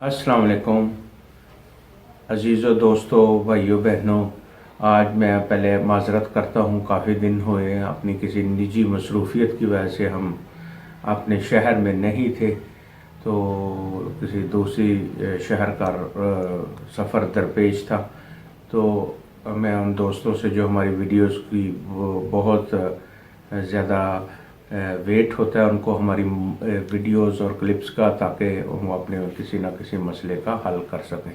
अस्सलाम वालेकुम अज़ीज़ो दोस्तों भाइयों बहनों। आज मैं पहले माज़रत करता हूँ, काफ़ी दिन हुए अपनी किसी निजी मसरूफ़ियत की वजह से हम अपने शहर में नहीं थे, तो किसी दूसरी शहर का सफ़र दरपेश था। तो मैं उन दोस्तों से जो हमारी वीडियोस की वो बहुत ज़्यादा वेट होता है उनको हमारी वीडियोस और क्लिप्स का, ताकि वो अपने किसी ना किसी मसले का हल कर सकें।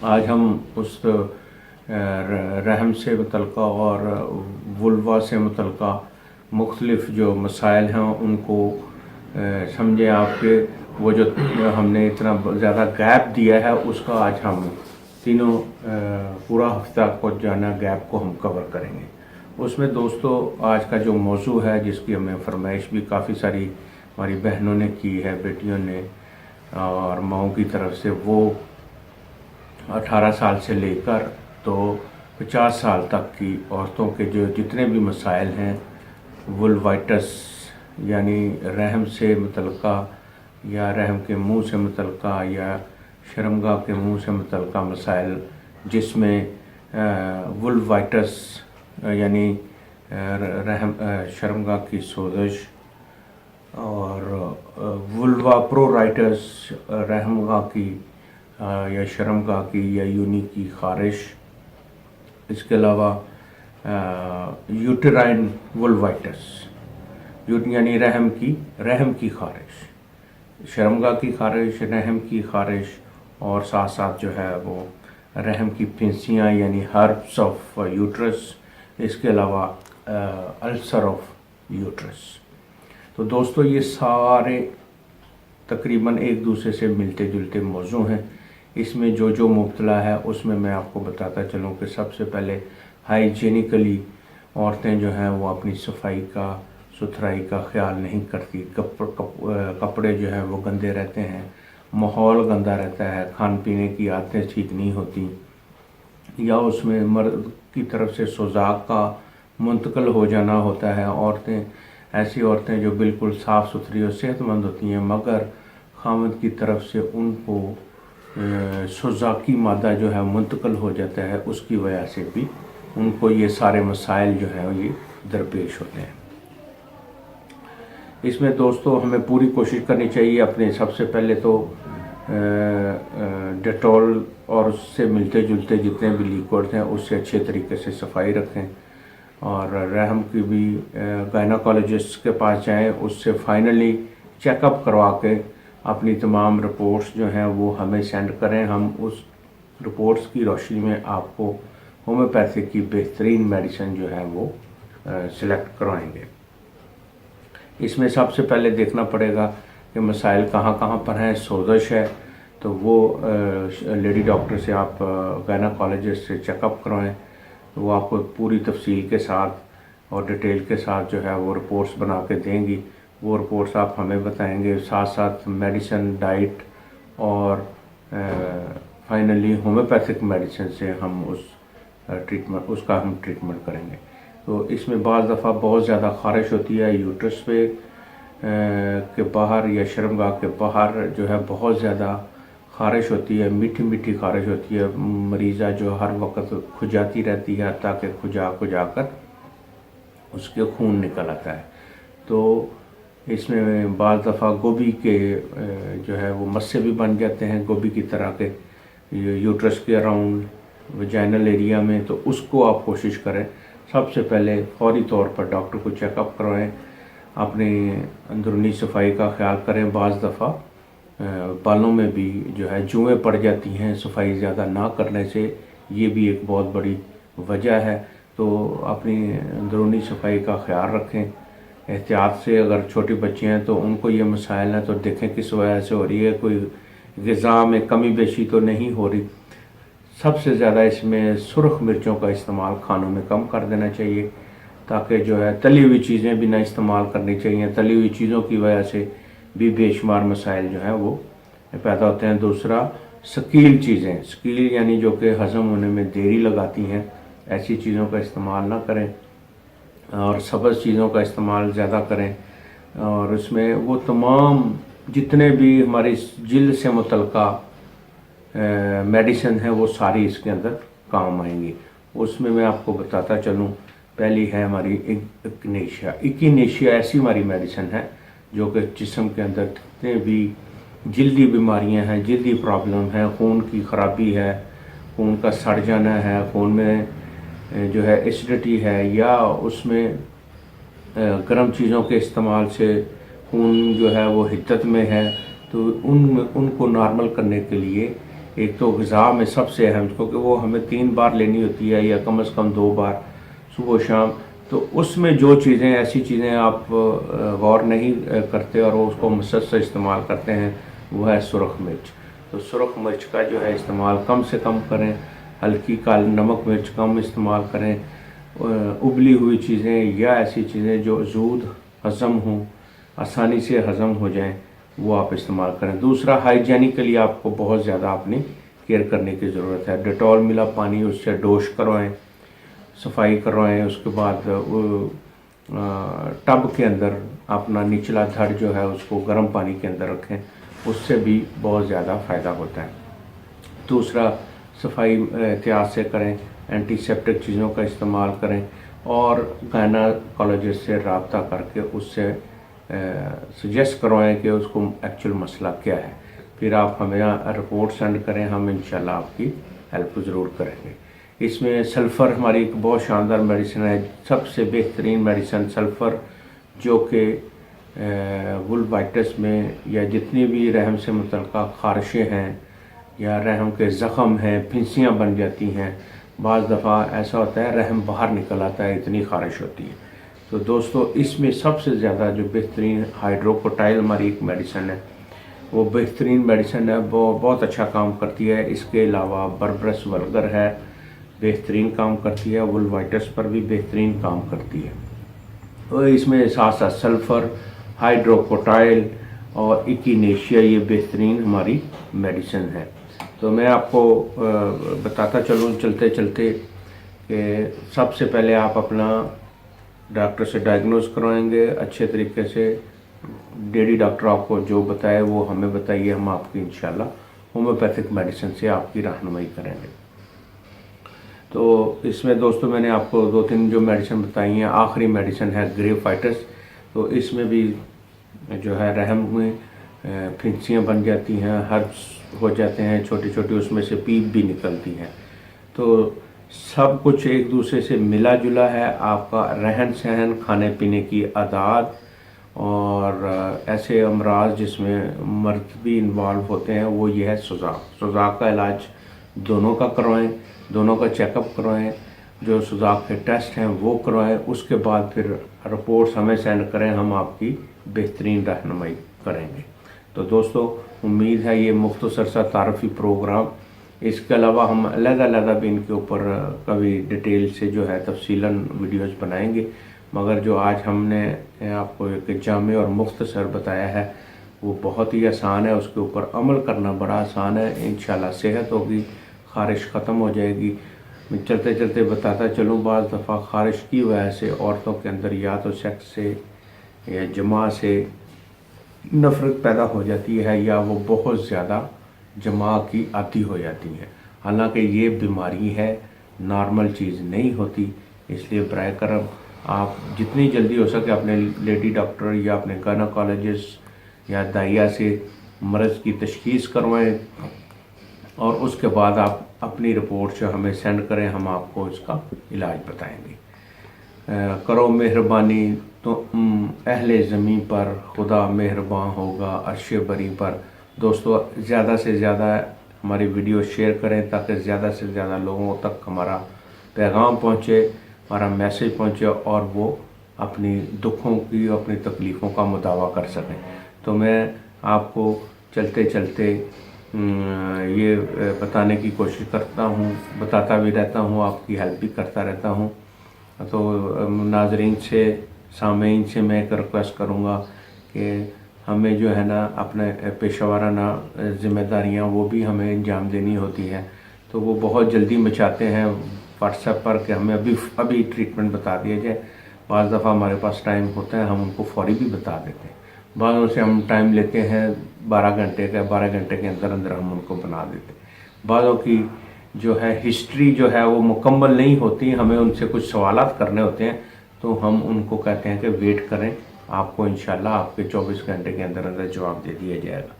आज हम उस रहम से मुतल्लिक़ा और वुल्वा से मुतल्लिक़ा मुख्तलिफ़ जो मसाइल हैं उनको समझें आपके वो जो हमने इतना ज़्यादा गैप दिया है उसका आज हम तीनों पूरा हफ्ता को जाना गैप को हम कवर करेंगे। उसमें दोस्तों आज का जो मौजू है, जिसकी हमें फरमाइश भी काफ़ी सारी हमारी बहनों ने की है, बेटियों ने और माओं की तरफ से, वो 18 साल से लेकर तो 50 साल तक की औरतों के जो जितने भी मसाइल हैं, वुल्वाइटिस यानी रहम से मुतल्लिक़ा या रहम के मुंह से मुतल्लिक़ा या शर्मगाह के मुंह से मुतल्लिक़ा मसाइल, जिसमें वुल्वाइटिस यानी रहम शर्मगाह की सोजश और वुल्वा प्रोराइटिस रहमगाह की या शर्मगाह की या यूनी की ख़ारिश, इसके अलावा यूटेराइन वुल्वाइटिस यानी रहम की ख़ारिश, शर्मगाह की ख़ारिश, रहम की ख़ारिश और साथ साथ जो है वो रहम की फिंसियाँ यानी हर्ब्स ऑफ यूट्रस, इसके अलावा अल्सर ऑफ यूट्रस। तो दोस्तों ये सारे तकरीबन एक दूसरे से मिलते जुलते मौजू हैं। इसमें जो जो मुब्तला है उसमें मैं आपको बताता चलूँ कि सबसे पहले हाइजीनिकली औरतें जो हैं वो अपनी सफाई का सुथराई का ख्याल नहीं करती। कपड़े जो हैं वो गंदे रहते हैं, माहौल गंदा रहता है, खान पीने की आदतें ठीक नहीं होती, या उसमें मर्द की तरफ से सोजाक का मुंतकिल हो जाना होता है। ऐसी औरतें जो बिल्कुल साफ़ सुथरी और सेहतमंद होती हैं, मगर खामद की तरफ से उनको सोजाकी मादा जो है मुंतकिल हो जाता है, उसकी वजह से भी उनको ये सारे मसाइल जो हैं ये दरपेश होते हैं। इसमें दोस्तों हमें पूरी कोशिश करनी चाहिए अपने, सबसे पहले तो डेटॉल और उससे मिलते जुलते जितने भी लिक्विड हैं उससे अच्छे तरीके से सफाई रखें, और रहम की भी गायनोकोलॉजिस्ट के पास जाएं, उससे फाइनली चेकअप करवा के अपनी तमाम रिपोर्ट्स जो हैं वो हमें सेंड करें। हम उस रिपोर्ट्स की रोशनी में आपको होम्योपैथिक की बेहतरीन मेडिसिन जो है वो सिलेक्ट करवाएंगे। इसमें सबसे पहले देखना पड़ेगा कि मसाइल कहाँ कहाँ पर हैं। सोजश है तो वो लेडी डॉक्टर से आप गायनोकोलॉजिस्ट से चेकअप करवाएं, तो वो आपको पूरी तफसील के साथ और डिटेल के साथ जो है वो रिपोर्ट्स बना के देंगी। वो रिपोर्ट्स आप हमें बताएंगे, साथ साथ मेडिसिन, डाइट और फाइनली होम्योपैथिक मेडिसिन से हम उसका हम ट्रीटमेंट करेंगे। तो इसमें बाज़ दफ़ा बहुत ज़्यादा ख़ारिश होती है यूट्रस पे के बाहर या शर्मगाह के बाहर जो है बहुत ज़्यादा ख़ारिश होती है, मीठी मीठी ख़ारिश होती है। मरीज़ा जो हर वक्त खुजाती रहती है ताकि खुजा कर उसके खून निकल आता है। तो इसमें बाज़ दफ़ा गोभी के जो है वो मस्से भी बन जाते हैं, गोभी की तरह के यूट्रस के अराउंड वजाइनल एरिया में। तो उसको आप कोशिश करें सबसे पहले फौरी तौर पर डॉक्टर को चेकअप करवाएं, अपनी अंदरूनी सफाई का ख्याल करें। बाज़ दफ़ा बालों में भी जो है जुएँ पड़ जाती हैं सफाई ज़्यादा ना करने से, ये भी एक बहुत बड़ी वजह है। तो अपनी अंदरूनी सफाई का ख्याल रखें एहतियात से। अगर छोटे बच्चे हैं तो उनको ये मसाइल हैं तो देखें किस वजह से हो रही है, कोई ग़िज़ा में कमी बेशी तो नहीं हो रही। सबसे ज़्यादा इसमें सुर्ख मिर्चों का इस्तेमाल खानों में कम कर देना चाहिए, ताकि जो है तली हुई चीज़ें भी ना इस्तेमाल करनी चाहिए। तली हुई चीज़ों की वजह से भी बेशुमार मसाइल जो हैं वो पैदा होते हैं। दूसरा, शकील चीज़ें, शकील यानी जो कि हज़म होने में देरी लगाती हैं, ऐसी चीज़ों का इस्तेमाल ना करें और सब्ज़ चीज़ों का इस्तेमाल ज़्यादा करें। और इसमें वो तमाम जितने भी हमारी जल्द से मुतल्लिका मेडिसिन है वो सारी इसके अंदर काम आएंगी। उसमें मैं आपको बताता चलूँ, पहली है हमारी इकिनेशिया। इकिनेशिया ऐसी हमारी मेडिसिन है जो कि जिस्म के अंदर जितने भी जल्दी बीमारियां हैं, जल्दी प्रॉब्लम है, खून की ख़राबी है, खून का सड़ जाना है, खून में जो है एसिडिटी है, या उसमें गर्म चीज़ों के इस्तेमाल से खून जो है वो हिद्दत में है, तो उनको नॉर्मल करने के लिए एक तो ग़िज़ा में सबसे अहम, क्योंकि वो हमें 3 बार लेनी होती है या कम से कम 2 बार सुबह शाम, तो उसमें जो चीज़ें ऐसी चीज़ें आप गौर नहीं करते और उसको मुसलसल इस्तेमाल करते हैं, वो है सुरख मिर्च। तो सुरख मिर्च का जो है इस्तेमाल कम से कम करें, हल्की काली नमक मिर्च कम इस्तेमाल करें, उबली हुई चीज़ें या ऐसी चीज़ें जो जूद हज़म हों, आसानी से हज़म हो जाएं, वो आप इस्तेमाल करें। दूसरा, हाइजीनिकली आपको बहुत ज़्यादा अपनी केयर करने की ज़रूरत है। डेटॉल मिला पानी, उससे डोश करवाएं, सफाई करवाएं। उसके बाद टब के अंदर अपना निचला धड़ जो है उसको गर्म पानी के अंदर रखें, उससे भी बहुत ज़्यादा फ़ायदा होता है। दूसरा, सफाई एहतियात से करें, एंटीसेप्टिक चीज़ों का इस्तेमाल करें और गायनेकोलॉजिस्ट से रब्ता करके उससे सजेस्ट करवाएं कि उसको एक्चुअल मसला क्या है। फिर आप हमें रिपोर्ट सेंड करें, हम इंशाल्लाह आपकी हेल्प ज़रूर करेंगे। इसमें सल्फ़र हमारी एक बहुत शानदार मेडिसिन है, सबसे बेहतरीन मेडिसिन सल्फ़र, जो कि वुल्वाइटिस में या जितनी भी रहम से मुतल्लिका ख़ारिशें हैं या रहम के ज़ख़म हैं, फिंसियाँ बन जाती हैं, बाज़ दफ़ा ऐसा होता है रहम बाहर निकल आता है, इतनी ख़ारिश होती है। तो दोस्तों, इसमें सबसे ज़्यादा जो बेहतरीन हाइड्रोकोटाइल हमारी एक मेडिसिन है, वो बेहतरीन मेडिसिन है, वो बहुत अच्छा काम करती है। इसके अलावा बर्बरस वल्गर है, बेहतरीन काम करती है, वुल्वाइटिस पर भी बेहतरीन काम करती है। और इसमें साथ साथ सल्फ़र, हाइड्रोकोटाइल और इकिनेशिया, ये बेहतरीन हमारी मेडिसिन है। तो मैं आपको बताता चलूँ चलते चलते कि सबसे पहले आप अपना डॉक्टर से डायग्नोज करवाएंगे अच्छे तरीके से। डेडी डॉक्टर आपको जो बताए वो हमें बताइए, हम आपकी इंशाल्लाह होम्योपैथिक मेडिसिन से आपकी रहनुमाई करेंगे। तो इसमें दोस्तों मैंने आपको 2-3 जो मेडिसिन बताई हैं, आखिरी मेडिसिन है ग्रेफाइटिस। तो इसमें भी जो है रहम में फिंसियाँ बन जाती हैं, हर्ब्स हो जाते हैं छोटी छोटी, उसमें से पीप भी निकलती हैं। तो सब कुछ एक दूसरे से मिला जुला है, आपका रहन सहन, खाने पीने की आदत और ऐसे अमराज जिसमें मर्द भी इन्वॉल्व होते हैं, वो ये है सुजाक। सुजाक का इलाज दोनों का करवाएं, दोनों का चेकअप करवाएं, जो सुजाक के टेस्ट हैं वो करवाएं, उसके बाद फिर रिपोर्ट्स हमें सेंड करें, हम आपकी बेहतरीन रहनुमाई करेंगे। तो दोस्तों, उम्मीद है ये मुख्तसर सा तारफ़ी प्रोग्राम, इसके अलावा हम अलग-अलग भी इनके ऊपर कभी डिटेल से जो है तफसीलन वीडियोस बनाएंगे, मगर जो आज हमने आपको एक जामे और मुख्तसर बताया है वो बहुत ही आसान है, उसके ऊपर अमल करना बड़ा आसान है। इंशाल्लाह सेहत होगी, ख़ारिश ख़त्म हो जाएगी। मैं चलते चलते बताता चलूँ, बाज़ दफ़ा ख़ारिश की वजह से औरतों के अंदर या तो सेक्स से या जमा से नफ़रत पैदा हो जाती है, या वो बहुत ज़्यादा जमा की आती हो जाती है। हालांकि ये बीमारी है, नॉर्मल चीज़ नहीं होती। इसलिए बराए करम आप जितनी जल्दी हो सके अपने लेडी डॉक्टर या अपने गायनेकोलॉजिस्ट या दाइया से मर्ज़ की तशख़ीस करवाएं और उसके बाद आप अपनी रिपोर्ट जो हमें सेंड करें, हम आपको इसका इलाज बताएंगे। करो मेहरबानी तो अहले ज़मीं पर, खुदा मेहरबान होगा अर्श बरी पर। दोस्तों, ज़्यादा से ज़्यादा हमारी वीडियो शेयर करें ताकि ज़्यादा से ज़्यादा लोगों तक हमारा पैगाम पहुँचे, हमारा मैसेज पहुँचे और वो अपनी दुखों की, अपनी तकलीफ़ों का मुदावा कर सकें। तो मैं आपको चलते चलते ये बताने की कोशिश करता हूँ, बताता भी रहता हूँ, आपकी हेल्प भी करता रहता हूँ। तो नाज़रीन से, सामीन से मैं एक रिक्वेस्ट करूँगा कि हमें जो है ना अपने पेशा वाराना ज़िम्मेदारियाँ वो भी हमें अंजाम देनी होती है। तो वो बहुत जल्दी मचाते हैं व्हाट्सएप पर कि हमें अभी ट्रीटमेंट बता दिया जाए। बाज़ दफ़ा हमारे पास टाइम होता है, हम उनको फौरी भी बता देते हैं, بعضوں سے ہم ٹائم لیتے ہیں 12 گھنٹے کا، 12 گھنٹے کے اندر اندر ہم ان کو بنا دیتے ہیں۔ بعضوں کی جو ہے ہسٹری جو ہے وہ مکمل نہیں ہوتی، ہمیں ان سے کچھ سوالات کرنے ہوتے ہیں تو ہم ان کو کہتے ہیں کہ ویٹ کریں، آپ کو انشاءاللہ آپ کے 24 گھنٹے کے اندر اندر جواب دے دیا جائے گا۔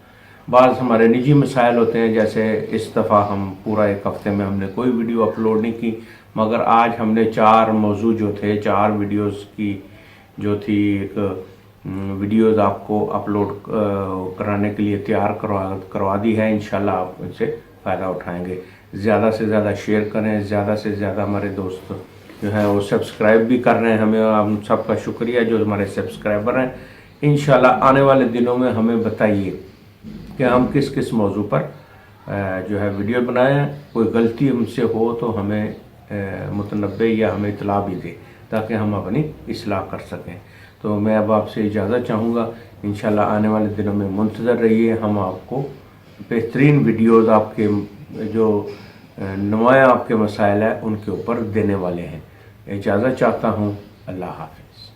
بعض ہمارے نجی مسائل ہوتے ہیں، جیسے اس دفعہ ہم پورا ایک ہفتے میں ہم نے کوئی ویڈیو اپلوڈ نہیں کی، مگر آج ہم نے 4 موضوع جو تھے، 4 ویڈیوز کی جو تھی ایک ویڈیوز آپ کو اپلوڈ کرانے کے لیے تیار کروا دی ہے۔ انشاءاللہ آپ ان سے فائدہ اٹھائیں گے۔ زیادہ سے زیادہ شیئر کریں، زیادہ سے زیادہ ہمارے دوست جو ہیں وہ سبسکرائب بھی کر رہے ہیں، ہمیں ہم سب کا شکریہ جو ہمارے سبسکرائبر ہیں۔ انشاءاللہ آنے والے دنوں میں ہمیں بتائیے کہ ہم کس کس موضوع پر جو ہے ویڈیو بنائیں، کوئی غلطی ہم سے ہو تو ہمیں متنبع یا ہمیں اطلاع بھی دے تاکہ ہم اپنی اصلاح کر سکیں۔ تو میں اب آپ سے اجازت چاہوں گا، انشاءاللہ آنے والے دنوں میں منتظر رہیے، ہم آپ کو بہترین ویڈیوز آپ کے جو نمایاں آپ کے مسائل ہیں ان کے اوپر دینے والے ہیں۔ اجازت چاہتا ہوں، اللہ حافظ۔